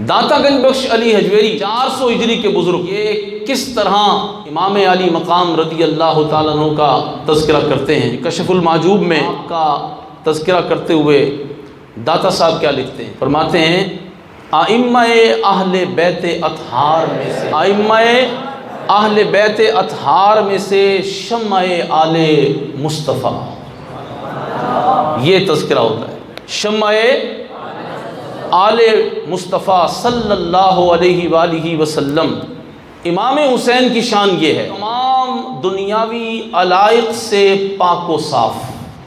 داتا گنج بخش علی حجویری 400 ہجری کے بزرگ، یہ کس طرح امام علی مقام رضی اللہ تعالیٰ عنہ کا تذکرہ کرتے ہیں۔ کشف المحجوب میں آپ کا تذکرہ کرتے ہوئے داتا صاحب کیا لکھتے ہیں؟ فرماتے ہیں ائمہ اہل بیت اطہار میں سے، ائمہ اہل بیت اطہار میں سے شمع آل مصطفیٰ، یہ تذکرہ ہوتا ہے۔ شمع آل مصطفیٰ صلی اللہ علیہ وآلہ وسلم۔ امام حسین کی شان یہ ہے تمام دنیاوی علائق سے پاک و صاف،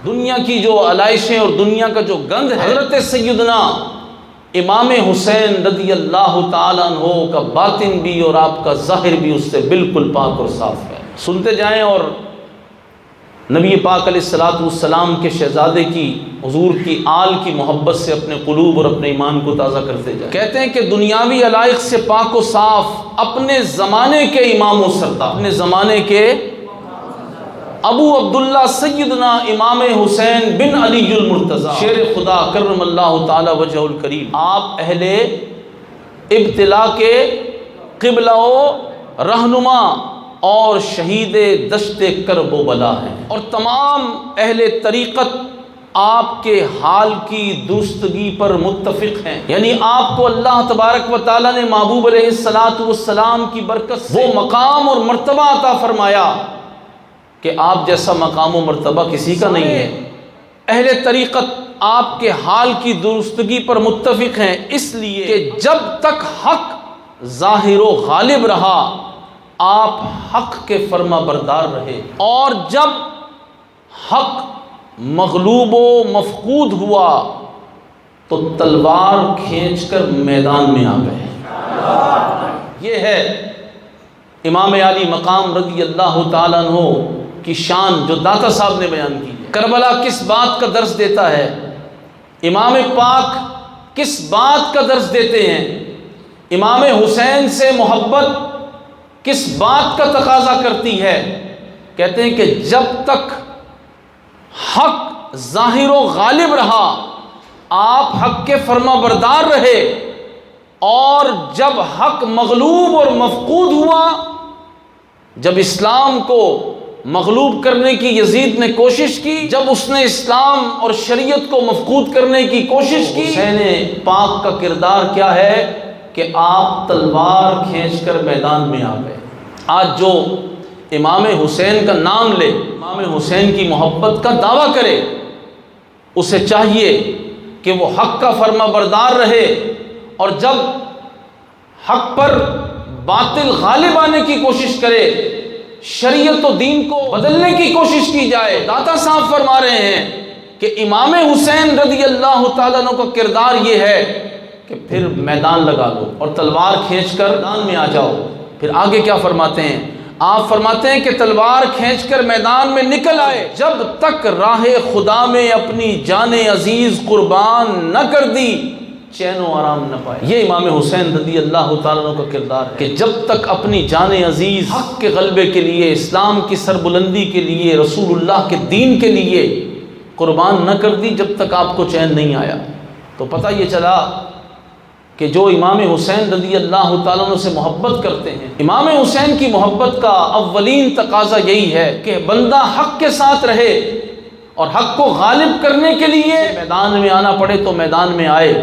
دنیا کی جو علائشیں اور دنیا کا جو گند ہے، حضرت سیدنا امام حسین رضی اللہ تعالیٰ عنہ کا باطن بھی اور آپ کا ظاہر بھی اس سے بالکل پاک اور صاف ہے۔ سنتے جائیں اور نبی پاک علیہ الصلوۃ والسلام کے شہزادے کی، حضور کی آل کی محبت سے اپنے قلوب اور اپنے ایمان کو تازہ کرتے جائیں۔ کہتے ہیں کہ دنیاوی علائق سے پاک و صاف اپنے زمانے کے امام و سردار، اپنے زمانے کے ابو عبداللہ سیدنا امام حسین بن علی المرتضیٰ شیر خدا کرم اللہ تعالی وجہ الکریم، آپ اہل ابتلا کے قبلہ و رہنما اور شہید دشت کرب و بلا ہیں، اور تمام اہل طریقت آپ کے حال کی درستگی پر متفق ہیں، یعنی آپ کو اللہ تبارک و تعالیٰ نے محبوب علیہ السلام کی برکت سے وہ مقام اور مرتبہ عطا فرمایا کہ آپ جیسا مقام و مرتبہ کسی کا نہیں ہے۔ اہل طریقت آپ کے حال کی درستگی پر متفق ہیں، اس لیے کہ جب تک حق ظاہر و غالب رہا آپ حق کے فرما بردار رہے، اور جب حق مغلوب و مفقود ہوا تو تلوار کھینچ کر میدان میں آ گئے۔ یہ ہے امام علی مقام رضی اللہ تعالیٰ عنہ کی شان جو داتا صاحب نے بیان کی ہے۔ کربلا کس بات کا درس دیتا ہے؟ امام پاک کس بات کا درس دیتے ہیں؟ امام حسین سے محبت کس بات کا تقاضا کرتی ہے؟ کہتے ہیں کہ جب تک حق ظاہر و غالب رہا آپ حق کے فرما بردار رہے، اور جب حق مغلوب اور مفقود ہوا، جب اسلام کو مغلوب کرنے کی یزید نے کوشش کی، جب اس نے اسلام اور شریعت کو مفقود کرنے کی کوشش کی، حسین پاک کا کردار کیا ہے کہ آپ تلوار کھینچ کر میدان میں آ گئے۔ آج جو امام حسین کا نام لے، امام حسین کی محبت کا دعویٰ کرے، اسے چاہیے کہ وہ حق کا فرما بردار رہے، اور جب حق پر باطل غالب آنے کی کوشش کرے، شریعت و دین کو بدلنے کی کوشش کی جائے، داتا صاحب فرما رہے ہیں کہ امام حسین رضی اللہ تعالیٰ عنہ کا کردار یہ ہے کہ پھر میدان لگا لو اور تلوار کھینچ کر میدان میں آ جاؤ۔ پھر آگے کیا فرماتے ہیں؟ آپ فرماتے ہیں کہ تلوار کھینچ کر میدان میں نکل آئے، جب تک راہ خدا میں اپنی جان عزیز قربان نہ کر دی چین و آرام نہ پائے۔ یہ امام حسین رضی اللہ تعالیٰ عنہ کا کردار ہے کہ جب تک اپنی جان عزیز حق کے غلبے کے لیے، اسلام کی سربلندی کے لیے، رسول اللہ کے دین کے لیے قربان نہ کر دی، جب تک آپ کو چین نہیں آیا۔ تو پتہ یہ چلا کہ جو امام حسین رضی اللہ تعالیٰ عنہ سے محبت کرتے ہیں، امام حسین کی محبت کا اولین تقاضا یہی ہے کہ بندہ حق کے ساتھ رہے، اور حق کو غالب کرنے کے لیے میدان میں آنا پڑے تو میدان میں آئے۔